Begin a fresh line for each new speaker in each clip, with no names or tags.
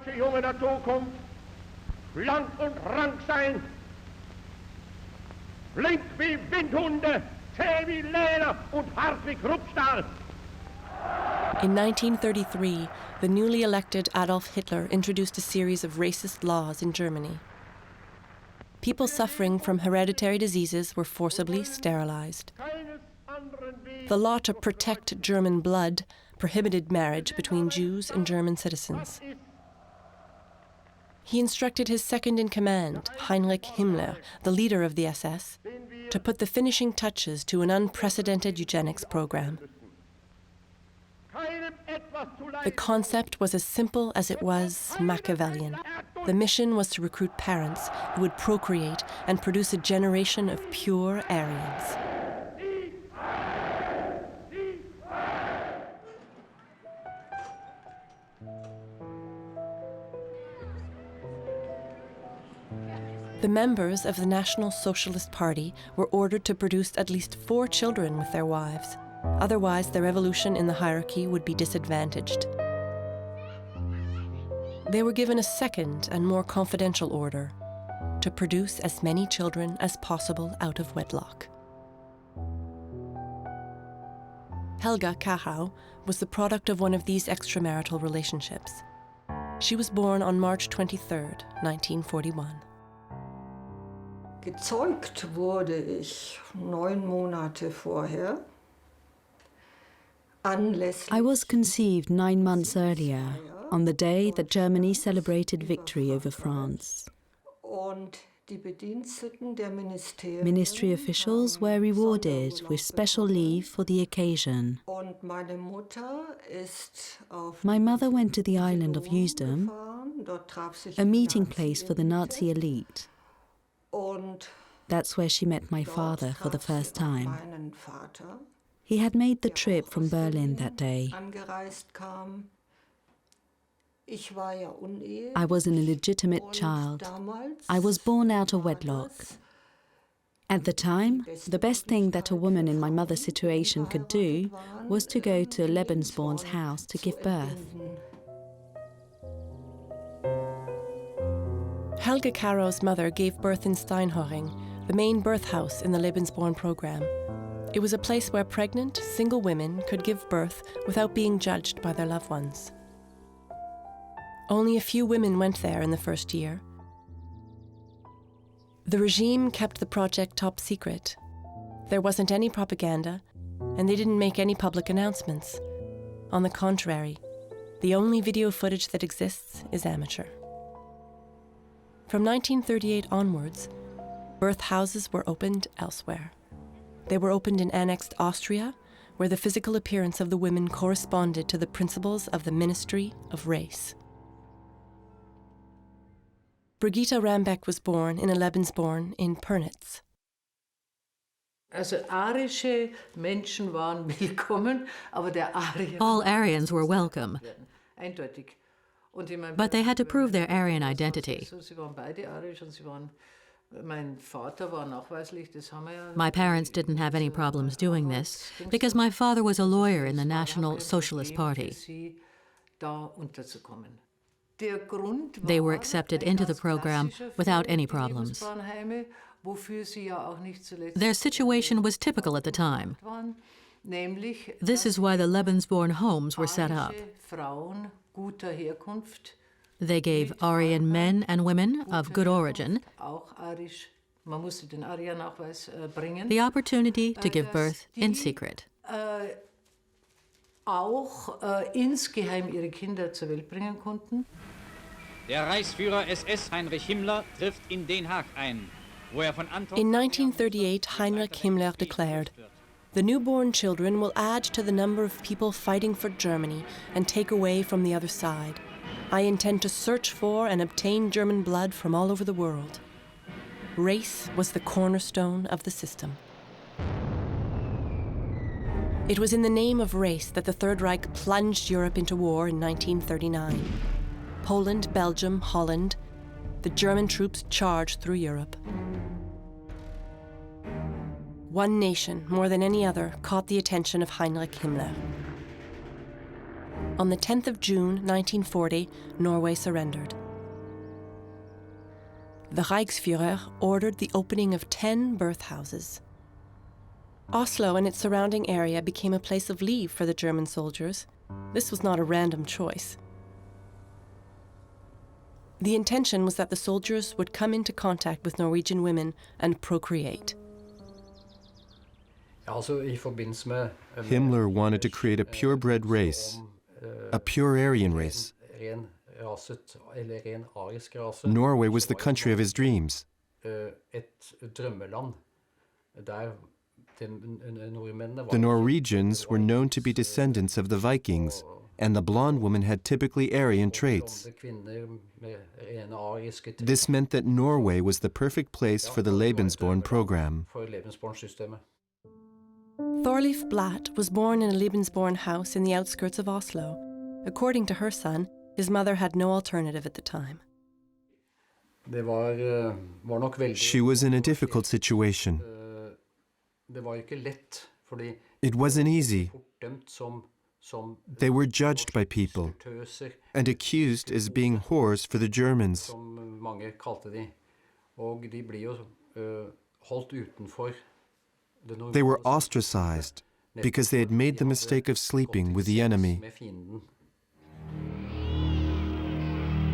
deutsche Junge der Zukunft schlank und rank sein, flink wie Windhunde, zäh wie Leder und hart wie Kruppstahl.
In 1933, the newly elected Adolf Hitler introduced a series of racist laws in Germany. People suffering from hereditary diseases were forcibly sterilized. The law to protect German blood prohibited marriage between Jews and German citizens. He instructed his second-in-command, Heinrich Himmler, the leader of the SS, to put the finishing touches to an unprecedented eugenics program. The concept was as simple as it was Machiavellian. The mission was to recruit parents who would procreate and produce a generation of pure Aryans. The members of the National Socialist Party were ordered to produce at least 4 children with their wives. Otherwise, their evolution in the hierarchy would be disadvantaged. They were given a second and more confidential order: to produce as many children as possible out of wedlock. Helga Kachau was the product of one of these extramarital relationships. She was born on March 23, 1941.
Gezeugt wurde ich 9 Monate vorher.
I was conceived 9 months earlier, on the day that Germany celebrated victory over France. Ministry officials were rewarded with special leave for the occasion. My mother went to the island of Usedom, a meeting place for the Nazi elite. That's where she met my father for the first time. He had made the trip from Berlin that day. I was an illegitimate child. I was born out of wedlock. At the time, the best thing that a woman in my mother's situation could do was to go to Lebensborn's house to give birth.
Helga Kachau's mother gave birth in Steinhöring, the main birth house in the Lebensborn program. It was a place where pregnant, single women could give birth without being judged by their loved ones. Only a few women went there in the first year. The regime kept the project top secret. There wasn't any propaganda, and they didn't make any public announcements. On the contrary, the only video footage that exists is amateur. From 1938 onwards, birth houses were opened elsewhere. They were opened in annexed Austria, where the physical appearance of the women corresponded to the principles of the Ministry of Race. Brigitta Rambeck was born in a Lebensborn in Pernitz.
All Aryans were welcome, but they had to prove their Aryan identity. My parents didn't have any problems doing this because my father was a lawyer in the National Socialist Party. They were accepted into the program without any problems. Their situation was typical at the time. This is why the Lebensborn homes were set up. They gave Aryan men and women of good origin the opportunity to give birth in secret.
Der Reichsführer SS Heinrich Himmler trifft in Den Haag ein, wo von Anton.
In 1938, Heinrich Himmler declared, "The newborn children will add to the number of people fighting for Germany and take away from the other side. I intend to search for and obtain German blood from all over the world." Race was the cornerstone of the system. It was in the name of race that the Third Reich plunged Europe into war in 1939. Poland, Belgium, Holland, the German troops charged through Europe. One nation, more than any other, caught the attention of Heinrich Himmler. On the 10th of June 1940, Norway surrendered. The Reichsführer ordered the opening of 10 birth houses. Oslo and its surrounding area became a place of leave for the German soldiers. This was not a random choice. The intention was that the soldiers would come into contact with Norwegian women and procreate.
Himmler wanted to create a purebred race, a pure Aryan race. Norway was the country of his dreams. The Norwegians were known to be descendants of the Vikings, and the blonde woman had typically Aryan traits. This meant that Norway was the perfect place for the Lebensborn program.
Thorleif Blatt was born in a Lebensborn house in the outskirts of Oslo. According to her son, his mother had no alternative at the time.
She was in a difficult situation. It wasn't easy. They were judged by people and accused as being whores for the Germans. They were ostracized because they had made the mistake of sleeping with the enemy.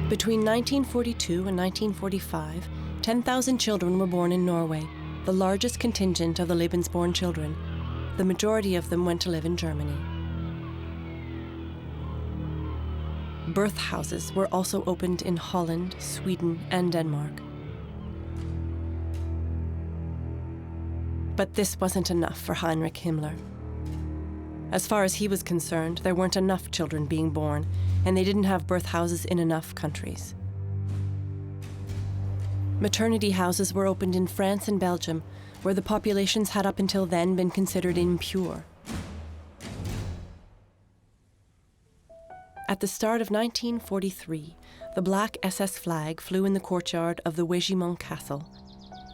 Between 1942 and 1945, 10,000 children were born in Norway, the largest contingent of the Lebensborn children. The majority of them went to live in Germany. Birth houses were also opened in Holland, Sweden, and Denmark. But this wasn't enough for Heinrich Himmler. As far as he was concerned, there weren't enough children being born, and they didn't have birth houses in enough countries. Maternity houses were opened in France and Belgium, where the populations had up until then been considered impure. At the start of 1943, the black SS flag flew in the courtyard of the Weijimont Castle.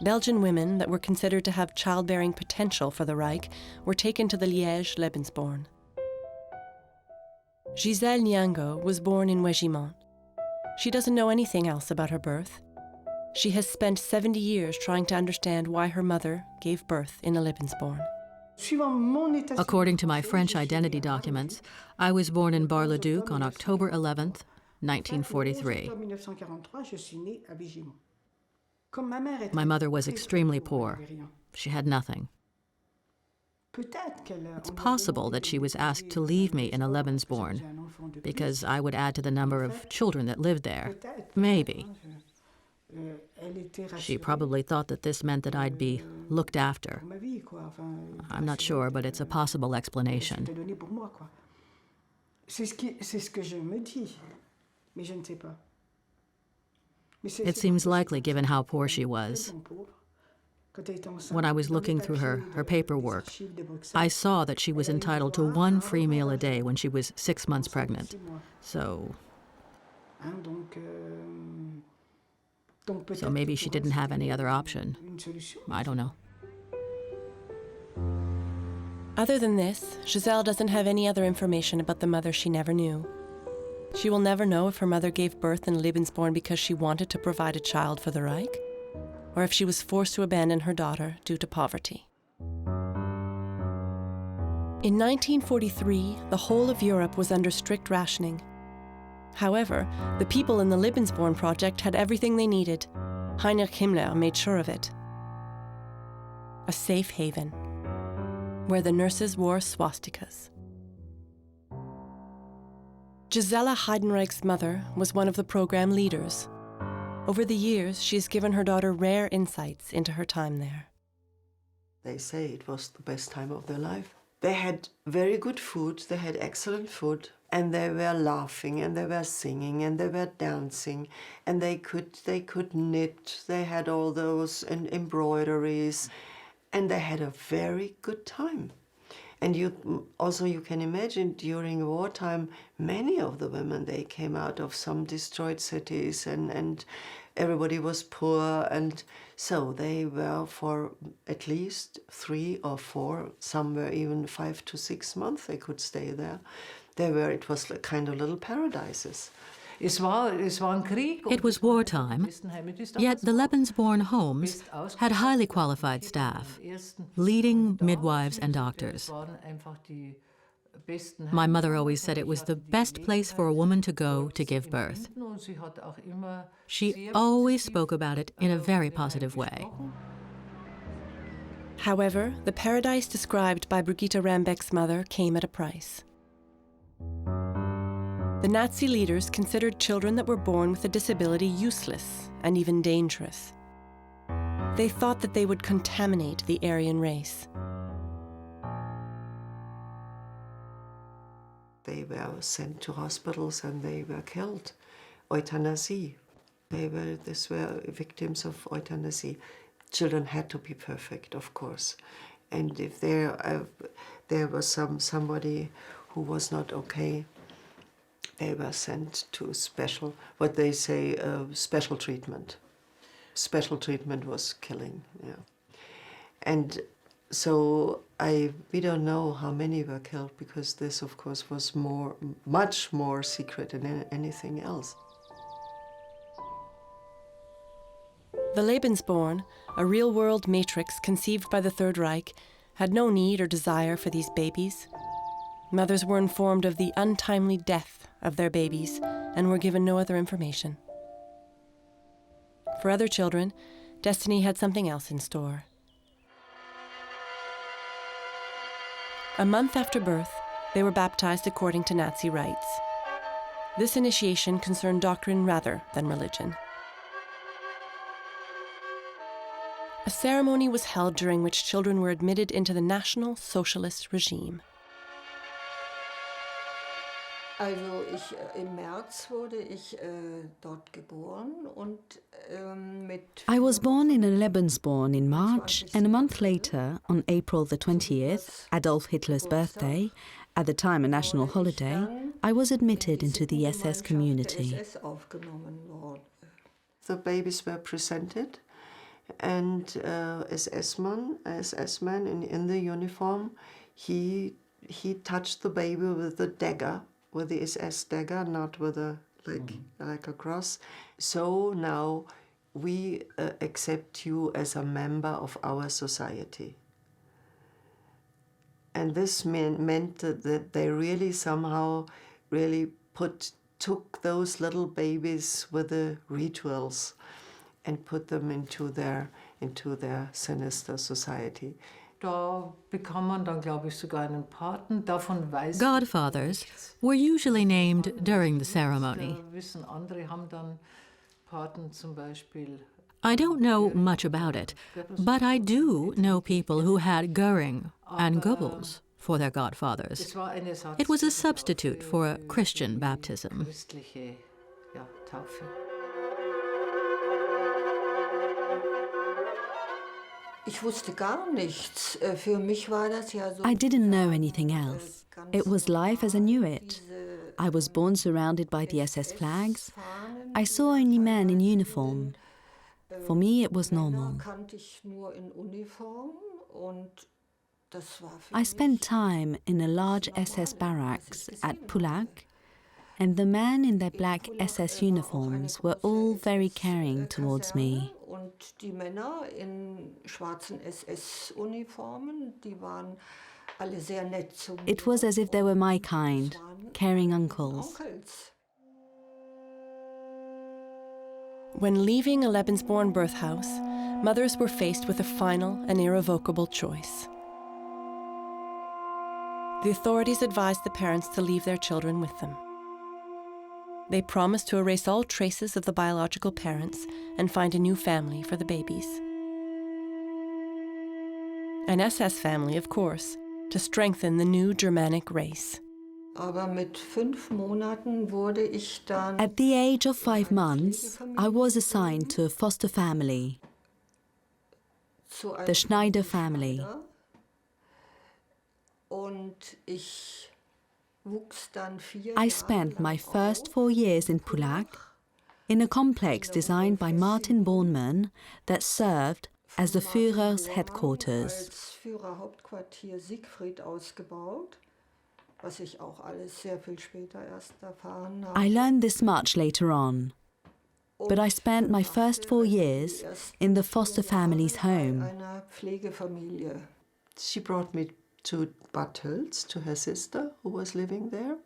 Belgian women that were considered to have childbearing potential for the Reich were taken to the Liège Lebensborn. Gisèle Nyango was born in Weijimont. She doesn't know anything else about her birth. She has spent 70 years trying to understand why her mother gave birth in a Lebensborn.
According to my French identity documents, I was born in Bar-le-Duc on October 11th, 1943. My mother was extremely poor. She had nothing. It's possible that she was asked to leave me in a Lebensborn because I would add to the number of children that lived there. Maybe. She probably thought that this meant that I'd be looked after. I'm not sure, but it's a possible explanation. It seems likely given how poor she was. When I was looking through her paperwork, I saw that she was entitled to 1 free meal a day when she was 6 months pregnant. So maybe she didn't have any other option. I don't know.
Other than this, Gisèle doesn't have any other information about the mother she never knew. She will never know if her mother gave birth in Lebensborn because she wanted to provide a child for the Reich, or if she was forced to abandon her daughter due to poverty. In 1943, the whole of Europe was under strict rationing. However, the people in the Lebensborn project had everything they needed. Heinrich Himmler made sure of it. A safe haven, where the nurses wore swastikas. Gisela Heidenreich's mother was one of the program leaders. Over the years, she has given her daughter rare insights into her time there.
They say it was the best time of their life. They had very good food, they had excellent food, and they were laughing, and they were singing, and they were dancing, and they could knit, they had all those embroideries, and they had a very good time. And you can imagine during wartime, many of the women, they came out of some destroyed cities and everybody was poor. And so they were for at least 3 or 4, some were even 5 to 6 months they could stay there. It was like kind of little paradises.
It was wartime, yet the Lebensborn homes had highly qualified staff, leading midwives and doctors. My mother always said it was the best place for a woman to go to give birth. She always spoke about it in a very positive way.
However, the paradise described by Brigitte Rambeck's mother came at a price. The Nazi leaders considered children that were born with a disability useless and even dangerous. They thought that they would contaminate the Aryan race.
They were sent to hospitals and they were killed. Euthanasie. These were victims of euthanasie. Children had to be perfect, of course. And if there was somebody who was not okay, they were sent to special, what they say, special treatment. Special treatment was killing, yeah. And so we don't know how many were killed, because this, of course, was much more secret than anything else.
The Lebensborn, a real-world matrix conceived by the Third Reich, had no need or desire for these babies. Mothers were informed of the untimely death of their babies and were given no other information. For other children, destiny had something else in store. A month after birth, they were baptized according to Nazi rites. This initiation concerned doctrine rather than religion. A ceremony was held during which children were admitted into the National Socialist regime.
Also im März wurde ich dort geboren und mit...
I was born in a Lebensborn in March, and a month later, on April the 20th, Adolf Hitler's birthday, at the time a national holiday, I was admitted into the SS community.
The babies were presented, and SS-man in the uniform, he touched the baby with the dagger, with the SS dagger, not with like a cross. So now we accept you as a member of our society. And this meant that they really somehow took those little babies with the rituals and put them into their sinister society.
Godfathers were usually named during the ceremony. I don't know much about it, but I do know people who had Göring and Goebbels for their godfathers. It was a substitute for a Christian baptism.
I didn't know anything else. It was life as I knew it. I was born surrounded by the SS flags. I saw only men in uniform. For me, it was normal. I spent time in a large SS barracks at Pulag, and the men in their black SS uniforms were all very caring towards me. It was as if they were my kind, caring uncles.
When leaving a Lebensborn birth house, mothers were faced with a final and irrevocable choice. The authorities advised the parents to leave their children with them. They promised to erase all traces of the biological parents and find a new family for the babies. An SS family, of course, to strengthen the new Germanic race.
At
the age of 5 months, I was assigned to a foster family, the Schneider family. I spent my first 4 years in Pulag, in a complex designed by Martin Bormann that served as the Führer's headquarters.
was ich auch alles sehr viel später erst erfahren habe.
I learned this much later on, but I spent my first 4 years in the foster family's home.
Einer Pflegefamilie.
She brought me to Bad Tölz, to her sister who was living there.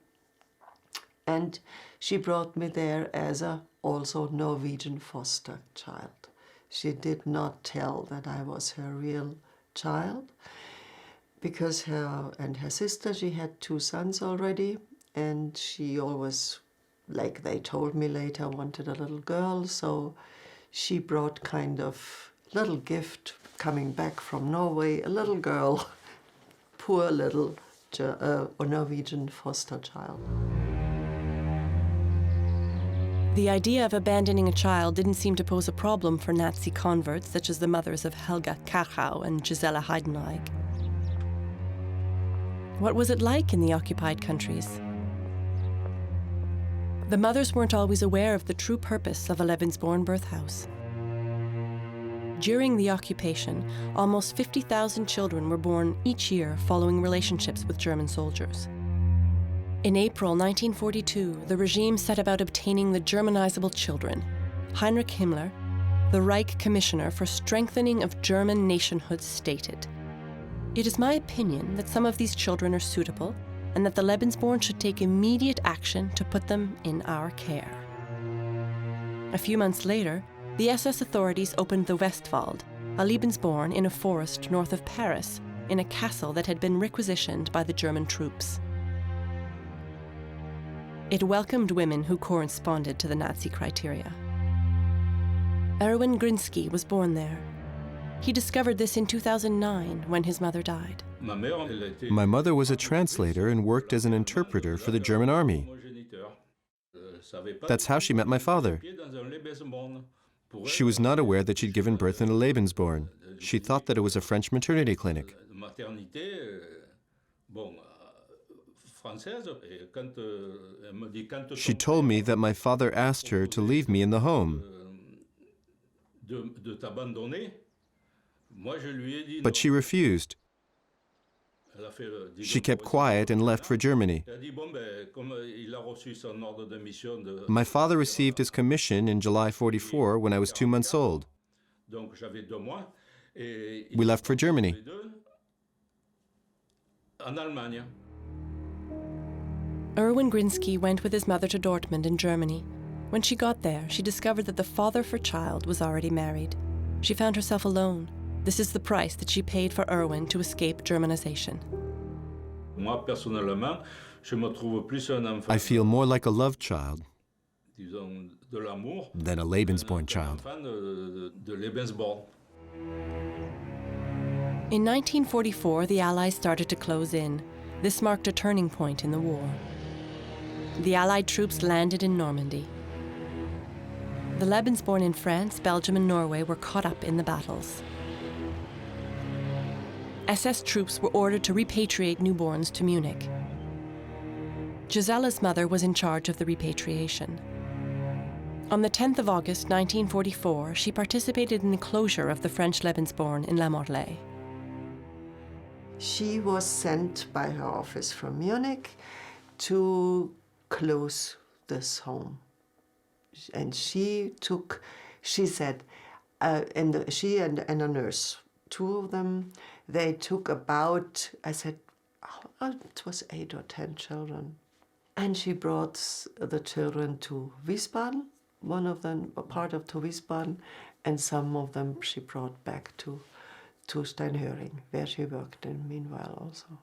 And she brought me there as a also Norwegian foster child. She did not tell that I was her real child, because her and her sister, she had 2 sons already, and she always, like they told me later, wanted a little girl, so she brought kind of little gift coming back from Norway, a little girl, poor little Norwegian foster child.
The idea of abandoning a child didn't seem to pose a problem for Nazi converts such as the mothers of Helga Karchau and Gisela Heidenreich. What was it like in the occupied countries? The mothers weren't always aware of the true purpose of a Lebensborn birth house. During the occupation, almost 50,000 children were born each year following relationships with German soldiers. In April 1942, the regime set about obtaining the Germanizable children. Heinrich Himmler, the Reich Commissioner for Strengthening of German Nationhood, stated, "It is my opinion that some of these children are suitable and that the Lebensborn should take immediate action to put them in our care." A few months later, the SS authorities opened the Westwald, a Lebensborn in a forest north of Paris, in a castle that had been requisitioned by the German troops. It welcomed women who corresponded to the Nazi criteria. Erwin Grinsky was born there. He discovered this in 2009 when his mother died.
My mother was a translator and worked as an interpreter for the German army. That's how she met my father. She was not aware that she'd given birth in a Lebensborn. She thought that it was a French maternity clinic. She told me that my father asked her to leave me in the home. But she refused. She kept quiet and left for Germany. My father received his commission in July 44 when I was 2 months old. We left for Germany.
Erwin Grinsky went with his mother to Dortmund in Germany. When she got there, she discovered that the father of her child was already married. She found herself alone. This is the price that she paid for Erwin to escape Germanization.
I feel more like a love child than a Lebensborn child.
In 1944, the Allies started to close in. This marked a turning point in the war. The Allied troops landed in Normandy. The Lebensborn in France, Belgium, and Norway were caught up in the battles. SS troops were ordered to repatriate newborns to Munich. Gisela's mother was in charge of the repatriation. On the 10th of August 1944, she participated in the closure of the French Lebensborn in La Morlaix.
She was sent by her office from Munich to close this home. And she said, she and a nurse, 2 of them, they took about, I said, it was 8 or 10 children. And she brought the children to Wiesbaden, one of them, a part of to Wiesbaden, and some of them she brought back to Steinhöring, where she worked in meanwhile also.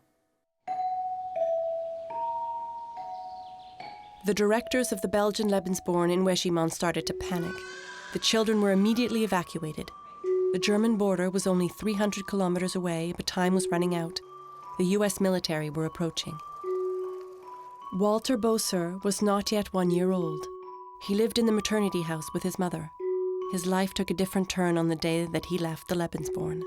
The directors of the Belgian Lebensborn in Weschimont started to panic. The children were immediately evacuated. The German border was only 300 kilometers away, but time was running out. The US military were approaching. Walter Boser was not yet 1 year old. He lived in the maternity house with his mother. His life took a different turn on the day that he left the Lebensborn.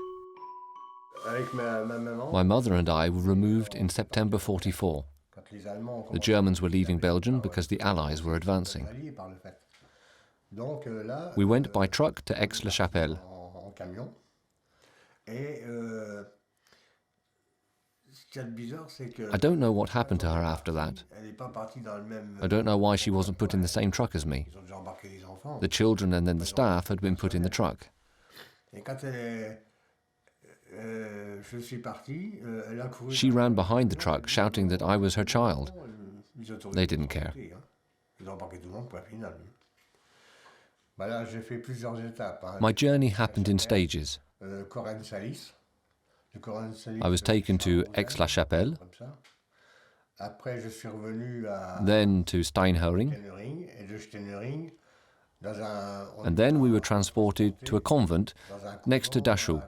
My mother and I were removed in September 44. The Germans were leaving Belgium because the Allies were advancing. We went by truck to Aix-la-Chapelle. I don't know what happened to her after that. I don't know why she wasn't put in the same truck as me. The children and then the staff had been put in the truck. She ran behind the truck shouting that I was her child. They didn't care. My journey happened in stages. I was taken to Aix-la-Chapelle, then to Steinhering, and then we were transported to a convent next to Dachau.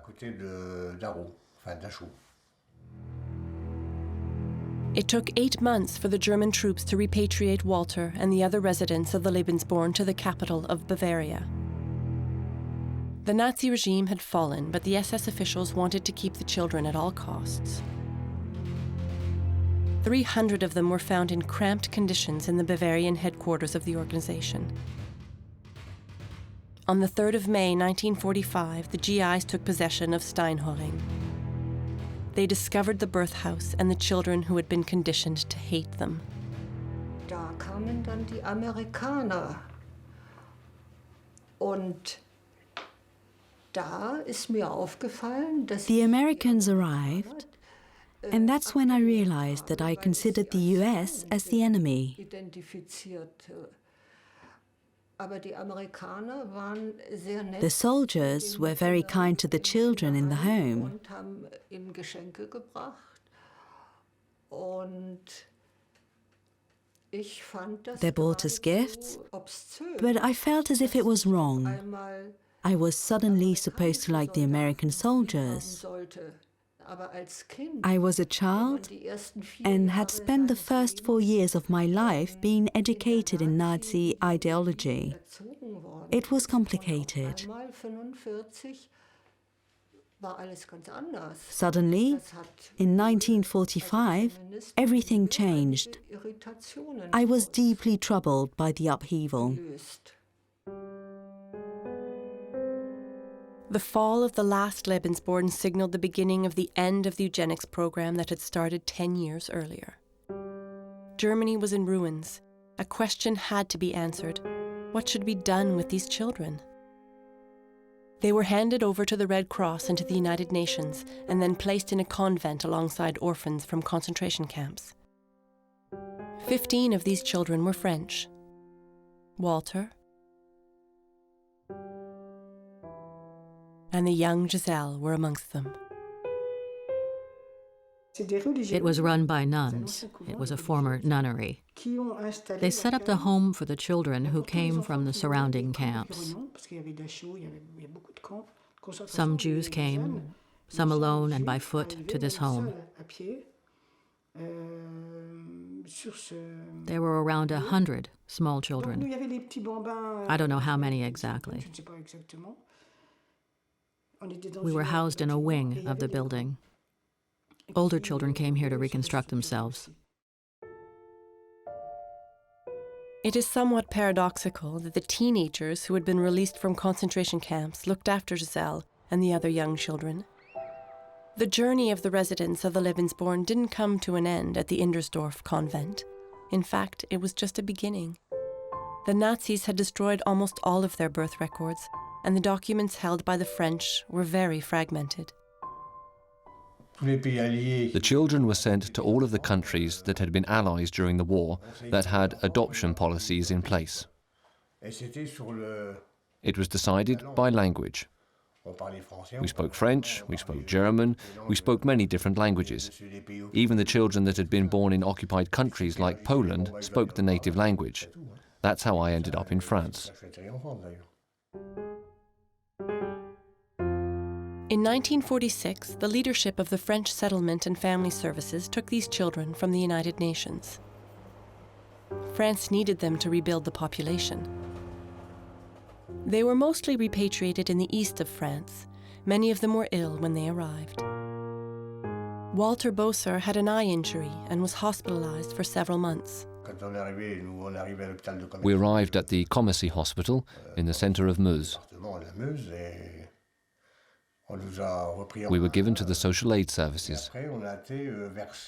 It took 8 months for the German troops to repatriate Walter and the other residents of the Lebensborn to the capital of Bavaria. The Nazi regime had fallen, but the SS officials wanted to keep the children at all costs. 300 of them were found in cramped conditions in the Bavarian headquarters of the organization. On the 3rd of May 1945, the GIs took possession of Steinhering. They discovered the birth house and the children who had been conditioned to hate them.
Da kamen dann die Amerikaner. Und da ist mir aufgefallen, dass
The Americans arrived, and that's when I realized that I considered the US as the enemy.
identifizierte. Aber die Amerikaner waren sehr nett.
The soldiers were very kind to the children in the home.
Und haben ihnen Geschenke gebracht. Und ich fand das
They bought us gifts,
obszön.
but I felt as if it was wrong.
Einmal
I was suddenly supposed to like the American soldiers.
sollte. Aber als Kind
I was a child and had spent the first 4 years of my life being educated in Nazi ideology.
erzogen worden.
It was complicated.
Einmal 45 war alles ganz anders.
Suddenly,
Das hat
in 1945, everything changed.
Irritationen
I was deeply troubled by the upheaval.
gelöst.
The fall of the last Lebensborn signaled the beginning of the end of the eugenics program that had started 10 years earlier. Germany was in ruins. A question had to be answered. What should be done with these children? They were handed over to the Red Cross and to the United Nations, and then placed in a convent alongside orphans from concentration camps. 15 of these children were French. Walter and the young Giselle were amongst them.
It was run by nuns. It was a former nunnery. They set up the home for the children who came from the surrounding camps. Some Jews came, some alone and by foot, to this home. There were around 100 small children. I don't know how many exactly. We were housed in a wing of the building. Older children came here to reconstruct themselves.
It is somewhat paradoxical that the teenagers who had been released from concentration camps looked after Giselle and the other young children. The journey of the residents of the Lebensborn didn't come to an end at the Indersdorf convent. In fact, it was just a beginning. The Nazis had destroyed almost all of their birth records, and the documents held by the French were very fragmented.
The children were sent to all of the countries that had been allies during the war that had adoption policies in place. It was decided by language. We spoke French, we spoke German, we spoke many different languages. Even the children that had been born in occupied countries like Poland spoke the native language. That's how I ended up in France.
In 1946, the leadership of the French Settlement and Family Services took these children from the United Nations. France needed them to rebuild the population. They were mostly repatriated in the east of France. Many of them were ill when they arrived. Walter Bosser had an eye injury and was hospitalized for several months.
We arrived at the Commercy Hospital in the center of Meuse. We were given to the social aid services.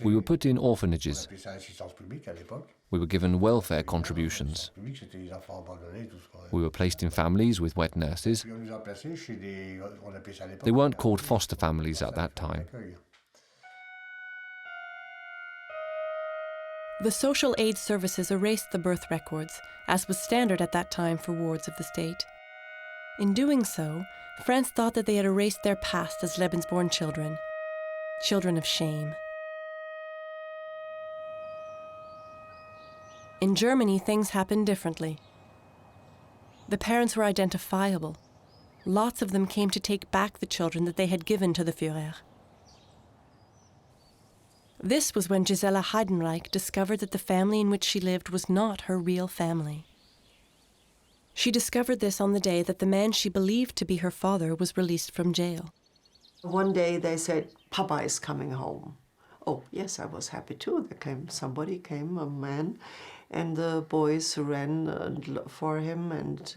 We were put in orphanages. We were given welfare contributions. We were placed in families with wet nurses. They weren't called foster families at that time.
The social aid services erased the birth records, as was standard at that time for wards of the state. In doing so, France thought that they had erased their past as Lebensborn children, children of shame. In Germany, things happened differently. The parents were identifiable. Lots of them came to take back the children that they had given to the Führer. This was when Gisela Heidenreich discovered that the family in which she lived was not her real family. She discovered this on the day that the man she believed to be her father was released from jail.
One day they said, Papa is coming home. Oh, yes, I was happy too. Somebody came, a man, and the boys ran for him and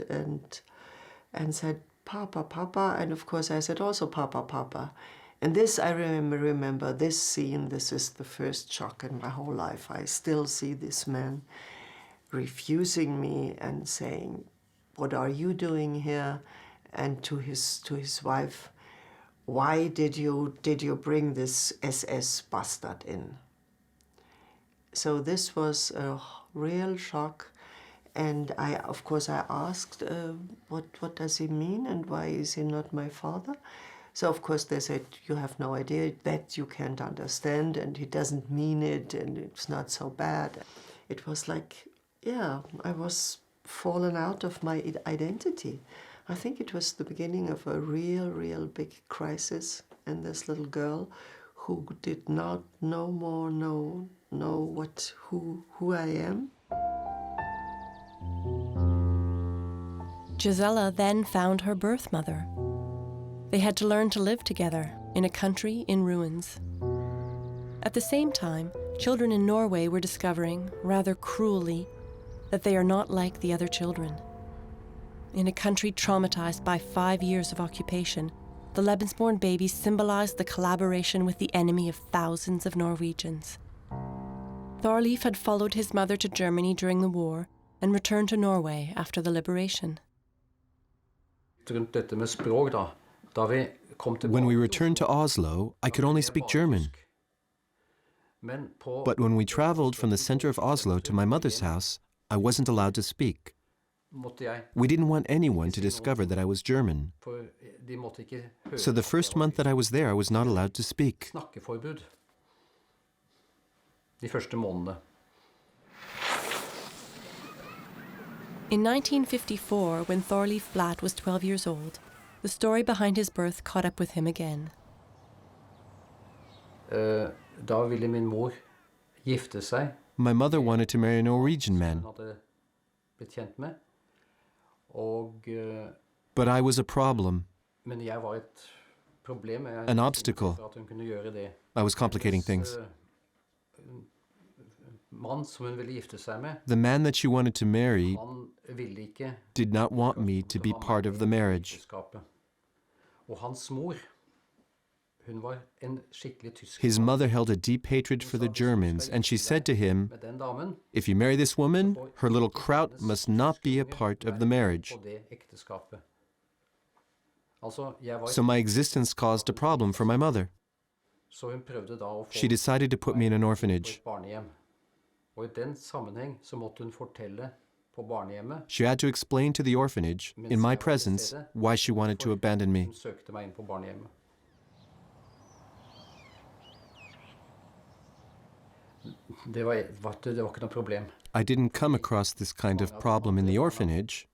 said, Papa, Papa. And of course I said also, Papa, Papa. And this, I remember this scene, this is the first shock in my whole life. I still see this man refusing me and saying, what are you doing here? And to his wife, why did you bring this SS bastard in? So this was a real shock. And of course I asked, what does he mean and why is he not my father? So of course they said, you have no idea, that you can't understand and he doesn't mean it and it's not so bad. It was like, yeah, I was fallen out of my identity. I think it was the beginning of a real big crisis, and this little girl who did not no more know who I am.
Gisela then found her birth mother. They had to learn to live together in a country in ruins. At the same time, children in Norway were discovering, rather cruelly, that they are not like the other children. In a country traumatized by 5 years of occupation, the Lebensborn babies symbolized the collaboration with the enemy of thousands of Norwegians. Thorleif had followed his mother to Germany during the war and returned to Norway after the liberation.
When we returned to Oslo, I could only speak German. But when we traveled from the center of Oslo to my mother's house, I wasn't allowed to speak. We didn't want anyone to discover that I was German. So the first month that I was there, I was not allowed to speak.
In 1954, when Thorleif Blatt was 12 years old, the story behind his birth caught up with him again.
My mother wanted to marry a Norwegian man. But I was a problem, an obstacle. I was complicating things. The man that she wanted to marry did not want me to be part of the marriage. His mother held a deep hatred for the Germans, and she said to him, if you marry this woman, her little kraut must not be a part of the marriage. So my existence caused a problem for my mother. She decided to put me in an orphanage. She had to explain to the orphanage, in my presence, why she wanted to abandon me. I didn't come across this kind of problem in the orphanage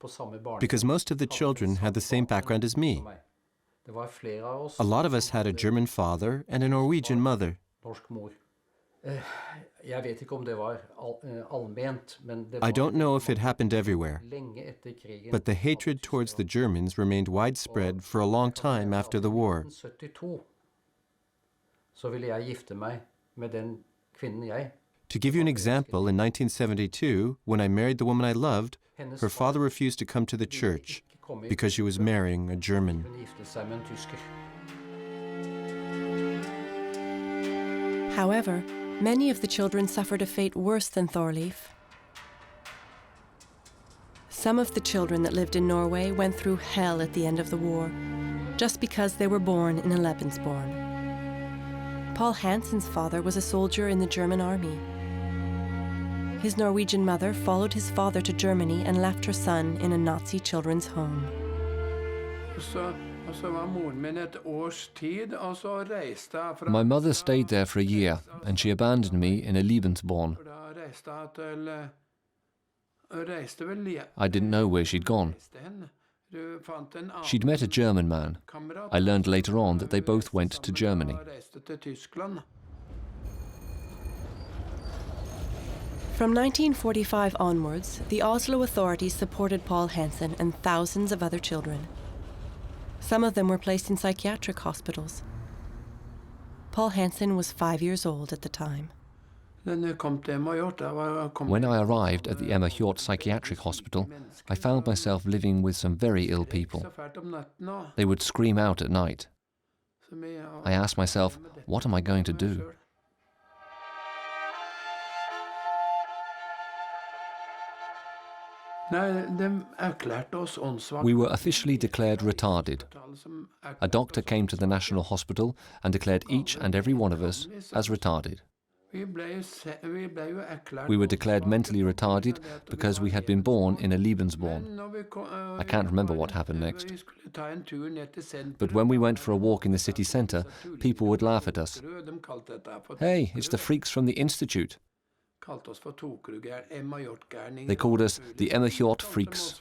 because most of the children had the same background as me. A lot of us had a German father and a Norwegian mother. I don't know if it happened everywhere, but the hatred towards the Germans remained widespread for a long time after the war. To give you an example, in 1972, when I married the woman I loved, her father refused to come to the church because she was marrying a German.
However, many of the children suffered a fate worse than Thorleif. Some of the children that lived in Norway went through hell at the end of the war, just because they were born in a Lebensborn. Paul Hansen's father was a soldier in the German army. His Norwegian mother followed his father to Germany and left her son in a Nazi children's home.
My mother stayed there for a year, and she abandoned me in a Lebensborn. I didn't know where she'd gone. She'd met a German man. I learned later on that they both went to Germany.
From 1945 onwards, the Oslo authorities supported Paul Hansen and thousands of other children. Some of them were placed in psychiatric hospitals. Paul Hansen was 5 years old at the time.
When I arrived at the Emma Hjort Psychiatric Hospital, I found myself living with some very ill people. They would scream out at night. I asked myself, what am I going to do? We were officially declared retarded. A doctor came to the National Hospital and declared each and every one of us as retarded. We were declared mentally retarded because we had been born in a Lebensborn. I can't remember what happened next. But when we went for a walk in the city centre, people would laugh at us. Hey, it's the freaks from the Institute. They called us the Emma Hjort freaks.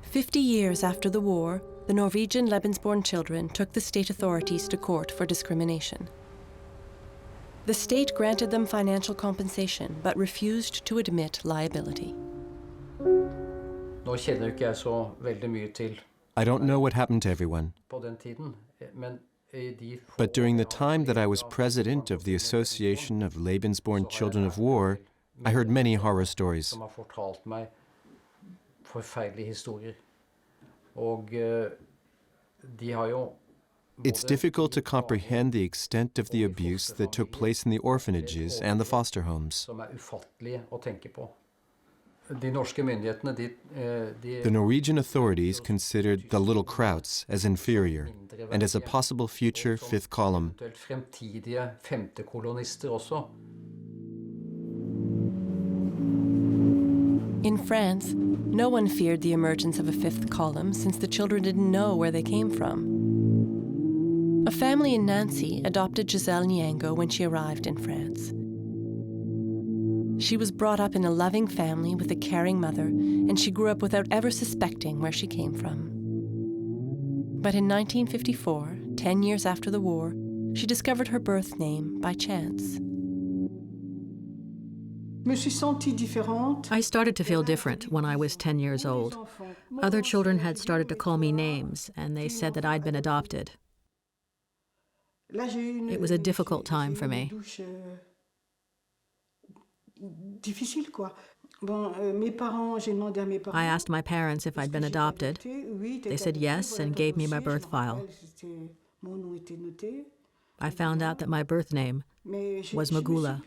50 years after the war, the Norwegian Lebensborn children took the state authorities to court for discrimination. The state granted them financial compensation, but refused to admit liability.
I don't know what happened to everyone. But during the time that I was president of the Association of Lebensborn Children of War, I heard many horror stories. It's difficult to comprehend the extent of the abuse that took place in the orphanages and the foster homes. The Norwegian authorities considered the little Krauts as inferior and as a possible future fifth column.
In France, no one feared the emergence of a fifth column since the children didn't know where they came from. A family in Nancy adopted Giselle Nyango when she arrived in France. She was brought up in a loving family with a caring mother, and she grew up without ever suspecting where she came from. But in 1954, 10 years after the war, she discovered her birth name by chance.
I started to feel different when I was 10 years old. Other children had started to call me names, and they said that I'd been adopted. It was a difficult time for me. I asked my parents if I'd been adopted. They said yes and gave me my birth file. I found out that my birth name was Magula.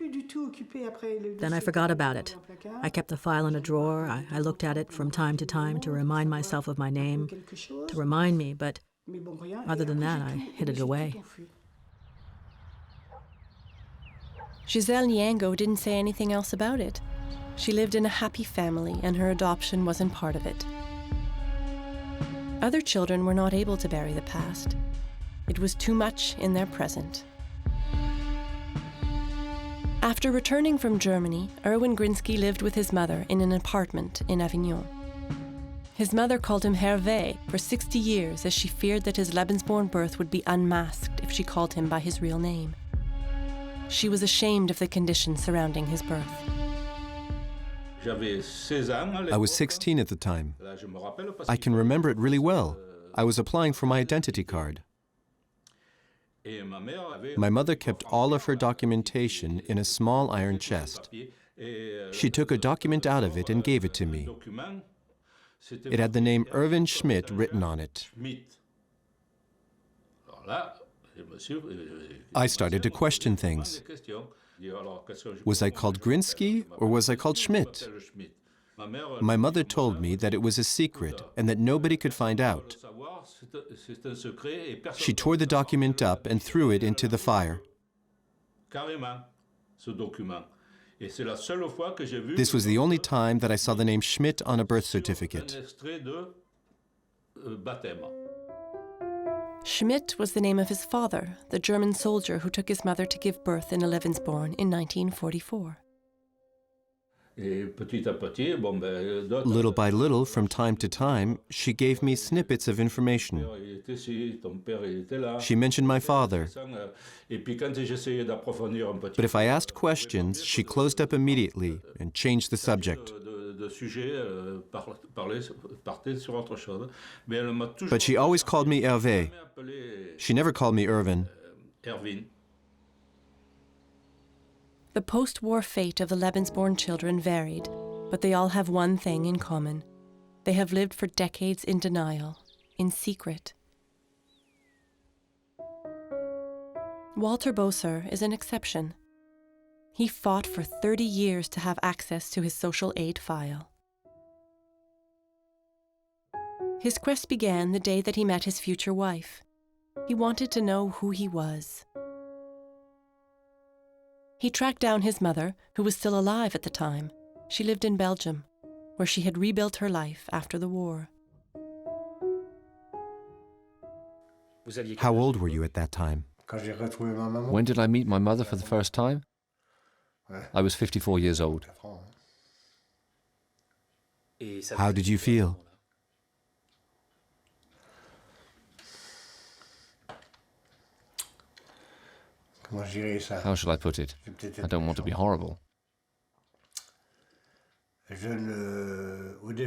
Then I forgot about it. I kept the file in a drawer. I looked at it from time to time to remind myself of my name, to remind me, but other than that, I hid it away.
Giselle Nyango didn't say anything else about it. She lived in a happy family, and her adoption wasn't part of it. Other children were not able to bury the past. It was too much in their present. After returning from Germany, Erwin Grinsky lived with his mother in an apartment in Avignon. His mother called him Hervé for 60 years as she feared that his Lebensborn birth would be unmasked if she called him by his real name. She was ashamed of the conditions surrounding his birth.
I was 16 at the time. I can remember it really well. I was applying for my identity card. My mother kept all of her documentation in a small iron chest. She took a document out of it and gave it to me. It had the name Erwin Schmidt written on it. I started to question things. Was I called Grinsky or was I called Schmidt? My mother told me that it was a secret and that nobody could find out. She tore the document up and threw it into the fire. This was the only time that I saw the name Schmidt on a birth certificate.
Schmidt was the name of his father, the German soldier who took his mother to give birth in Lebensborn in 1944.
Little by little, from time to time, she gave me snippets of information. She mentioned my father. But if I asked questions, she closed up immediately and changed the subject. But she always called me Hervé. She never called me Irvin.
The post-war fate of the Lebensborn children varied, but they all have one thing in common. They have lived for decades in denial, in secret. Walter Boser is an exception. He fought for 30 years to have access to his social aid file. His quest began the day that he met his future wife. He wanted to know who he was. He tracked down his mother, who was still alive at the time. She lived in Belgium, where she had rebuilt her life after the war.
How old were you at that time?
When did I meet my mother for the first time? I was 54 years old.
How did you feel?
How shall I put it? I don't want to be horrible.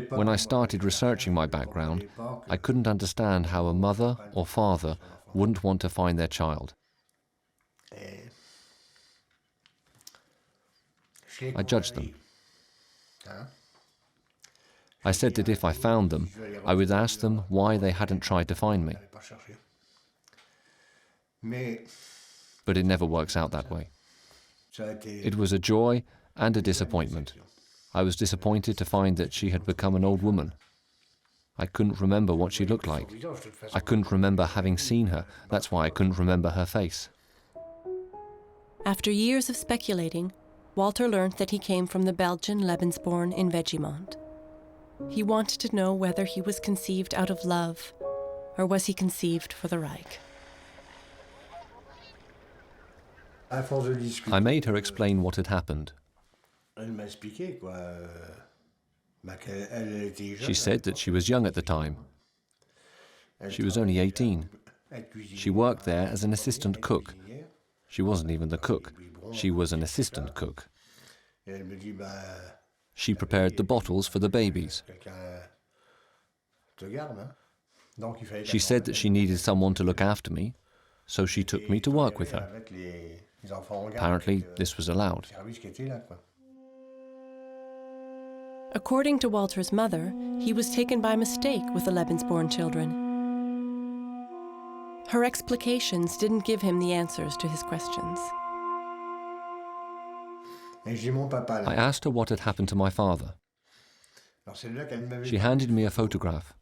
When I started researching my background, I couldn't understand how a mother or father wouldn't want to find their child. I judged them. I said that if I found them, I would ask them why they hadn't tried to find me. But it never works out that way. It was a joy and a disappointment. I was disappointed to find that she had become an old woman. I couldn't remember what she looked like. I couldn't remember having seen her. That's why I couldn't remember her face.
After years of speculating, Walter learned that he came from the Belgian Lebensborn in Vegemont. He wanted to know whether he was conceived out of love, or was he conceived for the Reich.
I made her explain what had happened. She said that she was young at the time. She was only 18. She worked there as an assistant cook. She wasn't even the cook. She was an assistant cook. She prepared the bottles for the babies. She said that she needed someone to look after me, so she took me to work with her. Apparently, this was allowed.
According to Walter's mother, he was taken by mistake with the Lebensborn children. Her explications didn't give him the answers to his questions.
I asked her what had happened to my father. She handed me a photograph.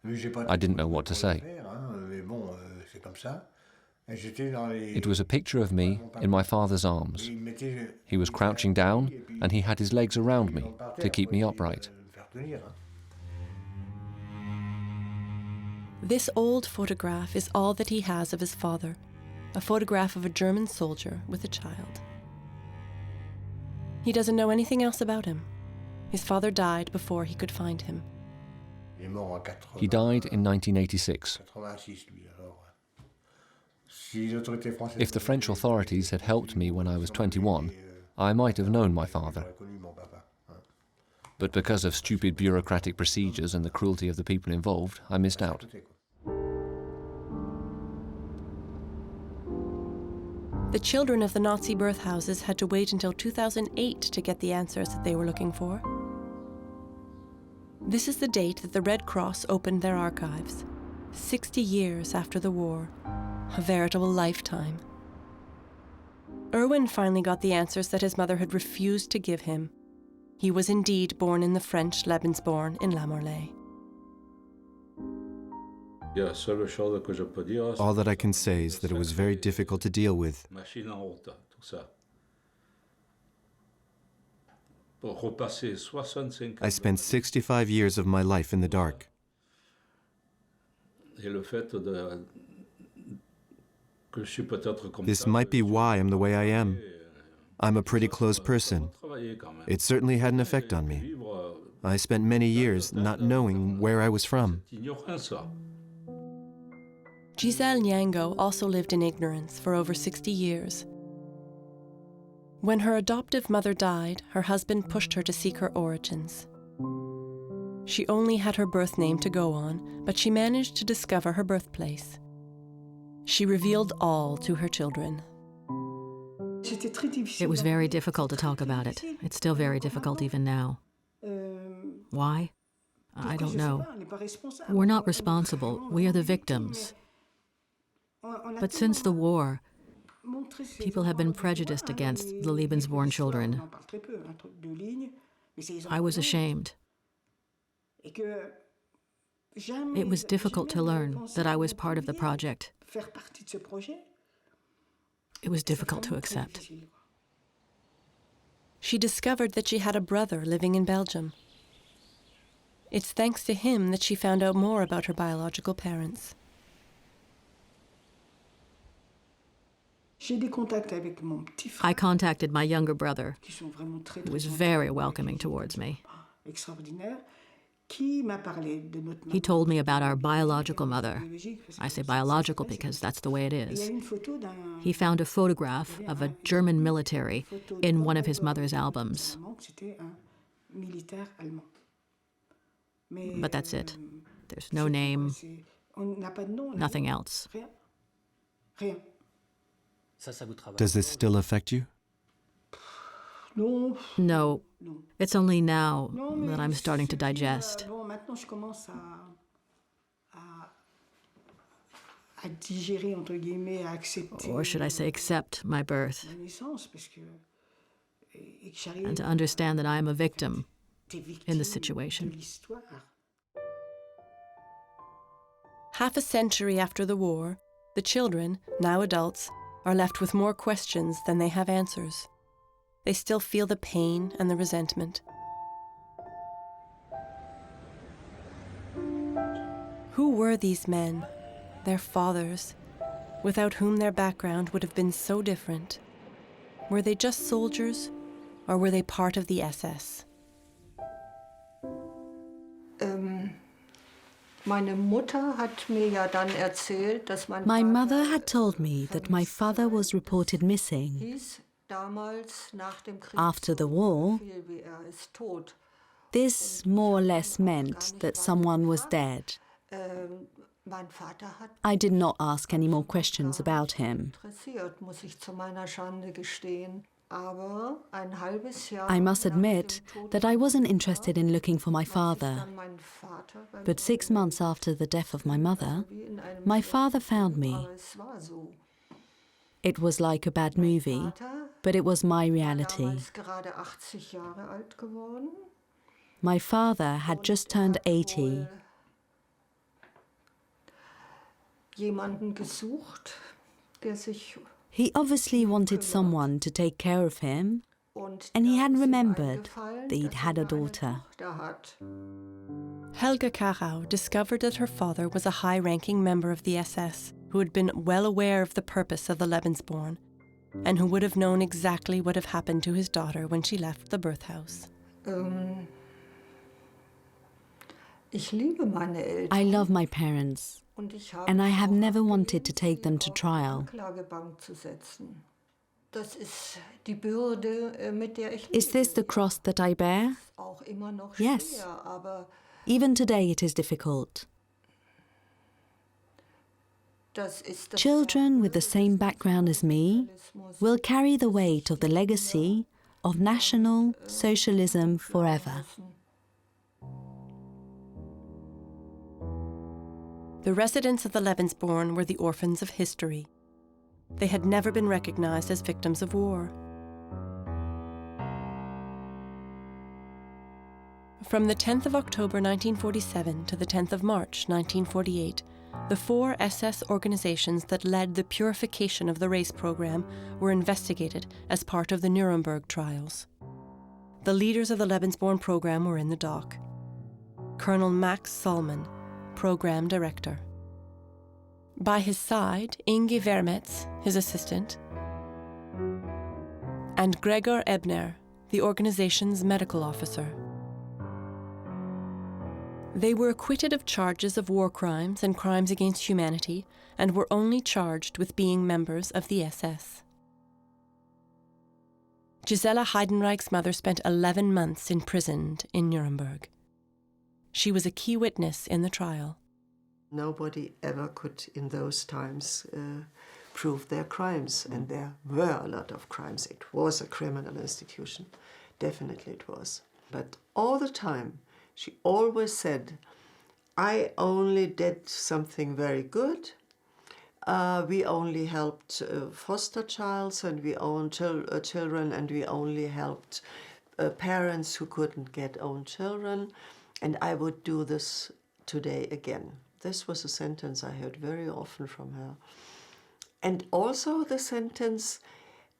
I didn't know what to say. It was a picture of me in my father's arms. He was crouching down and he had his legs around me to keep me upright.
This old photograph is all that he has of his father, a photograph of a German soldier with a child. He doesn't know anything else about him. His father died before he could find him.
He died in 1986. If the French authorities had helped me when I was 21, I might have known my father. But because of stupid bureaucratic procedures and the cruelty of the people involved, I missed out.
The children of the Nazi birth houses had to wait until 2008 to get the answers that they were looking for. This is the date that the Red Cross opened their archives, 60 years after the war, A veritable lifetime. Erwin finally got the answers that his mother had refused to give him. He was indeed born in the French Lebensborn in La Morlaix.
All that I can say is that it was very difficult to deal with. I spent 65 years of my life in the dark. This might be why I'm the way I am. I'm a pretty closed person. It certainly had an effect on me. I spent many years not knowing where I was from.
Giselle Nyango also lived in ignorance for over 60 years. When her adoptive mother died, her husband pushed her to seek her origins. She only had her birth name to go on, but she managed to discover her birthplace. She revealed all to her children.
It was very difficult to talk about it. It's still very difficult even now. Why? I don't know. We're not responsible. We are the victims. But since the war, people have been prejudiced against the Lebensborn children. I was ashamed. It was difficult to learn that I was part of the project. It was difficult to accept.
She discovered that she had a brother living in Belgium. It's thanks to him that she found out more about her biological parents.
I contacted my younger brother, who was very welcoming towards me. He told me about our biological mother. I say biological because that's the way it is. He found a photograph of a German military in one of his mother's albums. But that's it. There's no name, nothing else.
Does this still affect you?
No, it's only now that I'm starting to digest. Or should I say accept my birth, and to understand that I am a victim in the situation.
Half a century after the war, the children, now adults, are left with more questions than they have answers. They still feel the pain and the resentment. Who were these men, their fathers, without whom their background would have been so different? Were they just soldiers, or were they part of the SS?
My mother had told me that my father was reported missing. After the war, this more or less meant that someone was dead. I did not ask any more questions about him. I must admit that I wasn't interested in looking for my father. But 6 months after the death of my mother, my father found me. It was like a bad movie, but it was my reality. My father had just turned 80. He obviously wanted someone to take care of him, and he had remembered that he'd had a daughter.
Helga Karau discovered that her father was a high-ranking member of the SS who had been well aware of the purpose of the Lebensborn and who would have known exactly what had happened to his daughter when she left the birth house.
I love my parents, and I have never wanted to take them to trial. Is this the cross that I bear? Yes. Even today it is difficult. Children with the same background as me will carry the weight of the legacy of National Socialism forever.
The residents of the Lebensborn were the orphans of history. They had never been recognized as victims of war. From the 10th of October 1947 to the 10th of March 1948, the 4 SS organizations that led the purification of the race program were investigated as part of the Nuremberg trials. The leaders of the Lebensborn program were in the dock. Colonel Max Solman, program director. By his side, Inge Vermetz, his assistant, and Gregor Ebner, the organization's medical officer. They were acquitted of charges of war crimes and crimes against humanity and were only charged with being members of the SS. Gisela Heidenreich's mother spent 11 months imprisoned in Nuremberg. She was a key witness in the trial.
Nobody ever could, in those times, prove their crimes, and there were a lot of crimes. It was a criminal institution, definitely it was. But all the time, she always said, I only did something very good. We only helped foster childs, and we owned children, and we only helped parents who couldn't get own children, and I would do this today again. This was a sentence I heard very often from her. And also the sentence,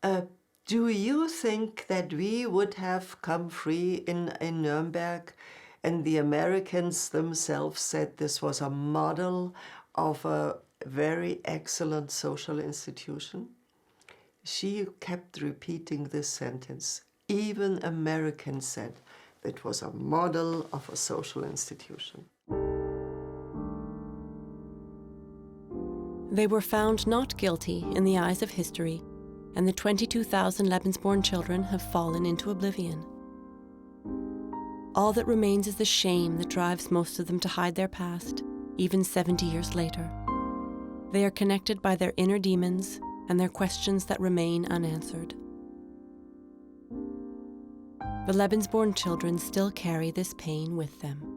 do you think that we would have come free in Nuremberg? And the Americans themselves said this was a model of a very excellent social institution. She kept repeating this sentence. Even Americans said it was a model of a social institution.
They were found not guilty in the eyes of history, and the 22,000 Lebensborn children have fallen into oblivion. All that remains is the shame that drives most of them to hide their past, even 70 years later. They are connected by their inner demons and their questions that remain unanswered. The Lebensborn children still carry this pain with them.